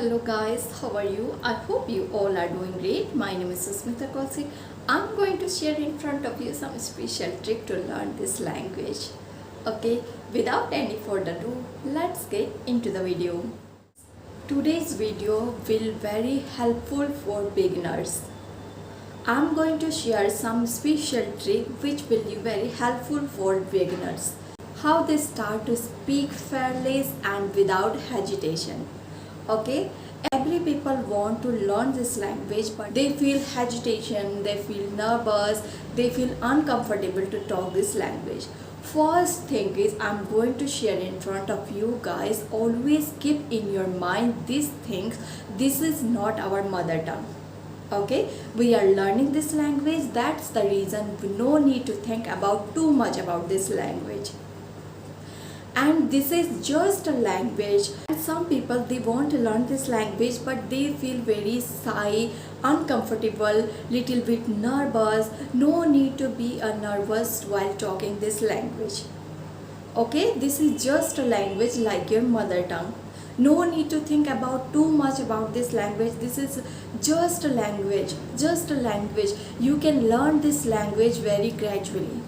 Hello guys, how are you? I hope you all are doing great. My name is Kaise. I'm going to share in front of you some special trick to learn this language. Okay, without any further ado, let's get into the video. Today's video will very helpful for beginners. I'm going to share some special trick which will be very helpful for beginners. How they start to speak fairly and without hesitation. Okay, every people want to learn this language, but they feel hesitation, they feel nervous, they feel uncomfortable to talk this language. First thing is, I'm going to share in front of you guys, always keep in your mind these things. This is not our mother tongue. Okay, we are learning this language. That's the reason we no need to think about too much about this language. And this is just a language, and some people they want to learn this language but they feel very shy, uncomfortable, little bit nervous. No need to be nervous while talking this language. Okay, this is just a language like your mother tongue. No need to think about too much about this language. This is just a language, you can learn this language very gradually.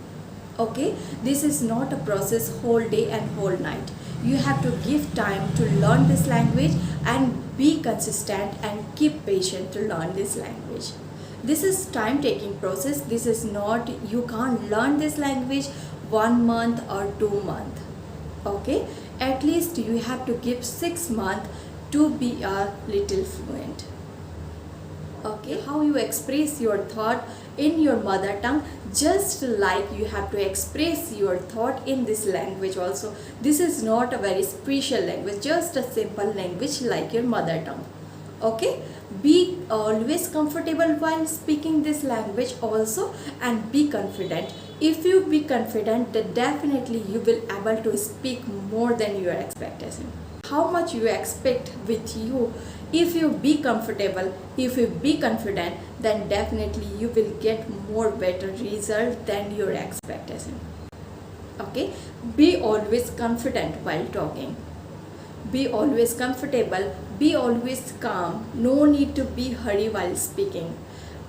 Okay, this is not a process whole day and whole night. You have to give time to learn this language and be consistent and keep patient to learn this language. This is time taking process. This is not, you can't learn this language 1 month or 2 months. Okay, at least you have to give 6 months to be a little fluent. Okay, how you express your thought in your mother tongue, just like you have to express your thought in this language also. This is not a very special language, just a simple language like your mother tongue. Okay, be always comfortable while speaking this language also, and be confident. If you be confident, then definitely you will able to speak more than your expectation. How much you expect with you. If you be comfortable, if you be confident, then definitely you will get more better result than your expectation. Okay, be always confident while talking. Be always comfortable, be always calm. No need to be hurry while speaking.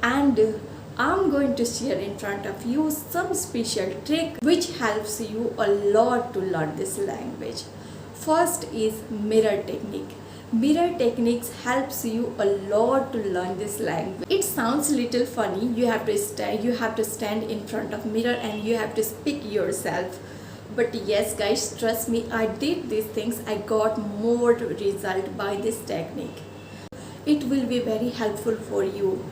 And I'm going to share in front of you some special trick which helps you a lot to learn this language. First is mirror technique. Mirror techniques helps you a lot to learn this language. It sounds little funny. You have to stand in front of mirror and you have to speak yourself. But yes guys, trust me, I did these things. I got more result by this technique. It will be very helpful for you.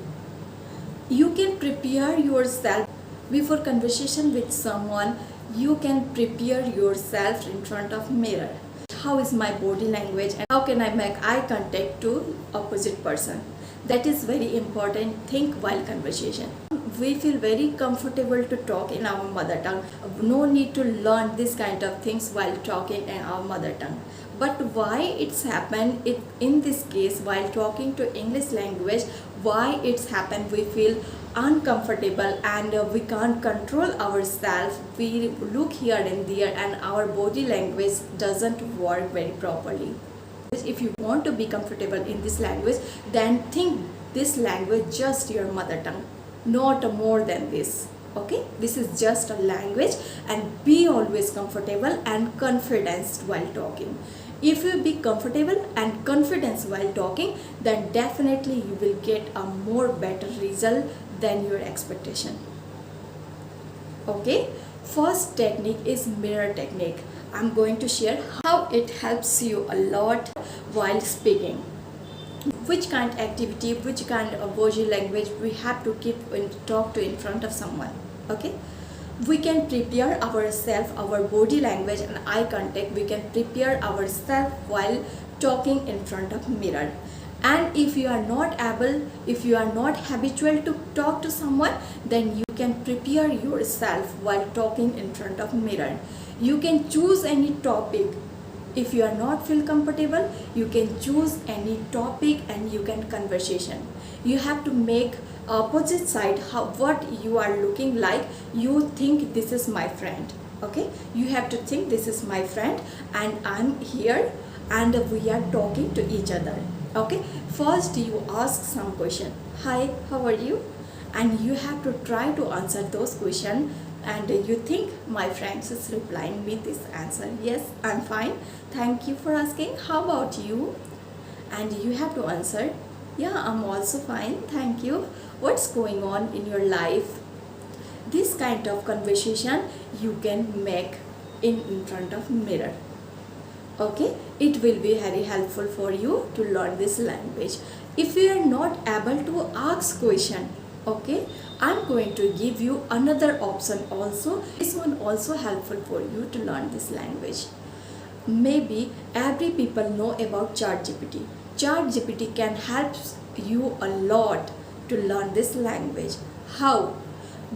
You can prepare yourself before conversation with someone. You can prepare yourself in front of mirror. How is my body language and how can I make eye contact to opposite person? That is very important thing while conversation. We feel very comfortable to talk in our mother tongue. No need to learn this kind of things while talking in our mother tongue. But why it's happened in this case while talking to English language, why it's happened, we feel uncomfortable and we can't control ourselves. We look here and there and our body language doesn't work very properly. If you want to be comfortable in this language, then think this language just your mother tongue, not more than this. Okay, this is just a language, and be always comfortable and confident while talking. If you be comfortable and confident while talking, then definitely you will get a more better result than your expectation. Okay, first technique is mirror technique. I'm going to share how it helps you a lot while speaking. Which kind of activity, which kind of body language we have to keep when talk to in front of someone. Okay, we can prepare ourselves, our body language and eye contact. We can prepare ourselves while talking in front of mirror. And if you are not able, if you are not habitual to talk to someone, then you can prepare yourself while talking in front of mirror. You can choose any topic. If you are not feel comfortable, you can choose any topic and you can conversation. You have to make opposite side what you are looking like. You think this is my friend. Okay, you have to think this is my friend and I'm here and we are talking to each other. Okay, first you ask some question. Hi, how are you? And you have to try to answer those questions, and you think my friends is replying me this answer. Yes, I'm fine, thank you for asking. How about you? And you have to answer, yeah, I'm also fine, thank you. What's going on in your life? This kind of conversation you can make in front of mirror. Okay, it will be very helpful for you to learn this language. If you are not able to ask question, okay, I'm going to give you another option also. This one also helpful for you to learn this language. Maybe every people know about ChatGPT. ChatGPT can help you a lot to learn this language. How?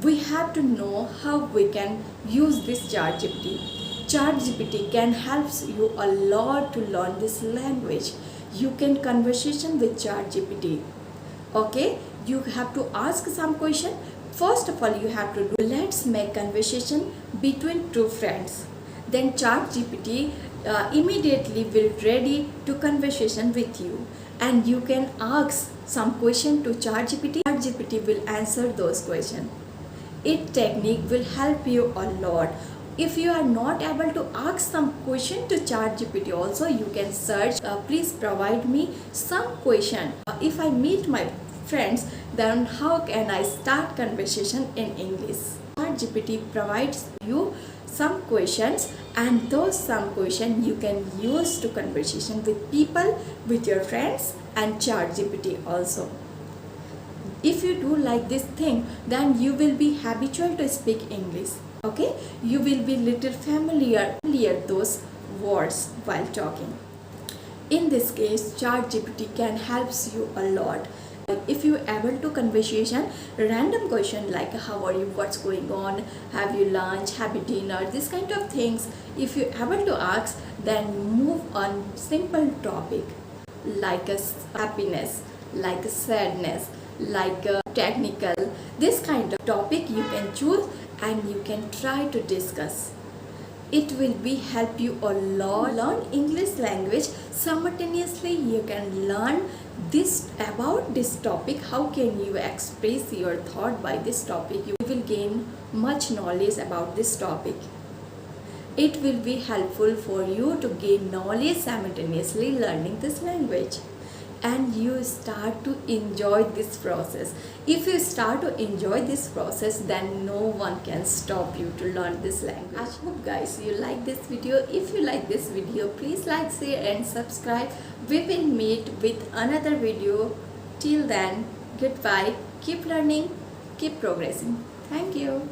We have to know how we can use this ChatGPT. ChatGPT can help you a lot to learn this language. You can conversation with ChatGPT. Okay, you have to ask some question. First of all, you have to do, let's make conversation between two friends. Then ChatGPT immediately will ready to conversation with you, and you can ask some question to ChatGPT. ChatGPT will answer those questions. It technique will help you a lot. If you are not able to ask some question to ChatGPT also, you can search, please provide me some question. If I meet my friends, then how can I start conversation in English? ChatGPT provides you some questions, and those some question you can use to conversation with people, with your friends, and ChatGPT also. If you do like this thing, then you will be habitual to speak English. Okay, you will be little familiar those words while talking. In this case, ChatGPT can helps you a lot. If you able to conversation random question like how are you, what's going on, have you lunch, have you dinner, this kind of things, if you able to ask, then move on simple topic like a happiness, like a sadness, like a technical, this kind of topic you can choose and you can try to discuss. It will be help you a lot learn English language. Simultaneously you can learn this about this topic, how can you express your thought by this topic. You will gain much knowledge about this topic. It will be helpful for you to gain knowledge simultaneously learning this language, and you start to enjoy this process. If you start to enjoy this process, then no one can stop you to learn this language. I hope guys you like this video. If you like this video, please like, share and subscribe. We will meet with another video. Till then, goodbye. Keep learning, keep progressing. Thank you.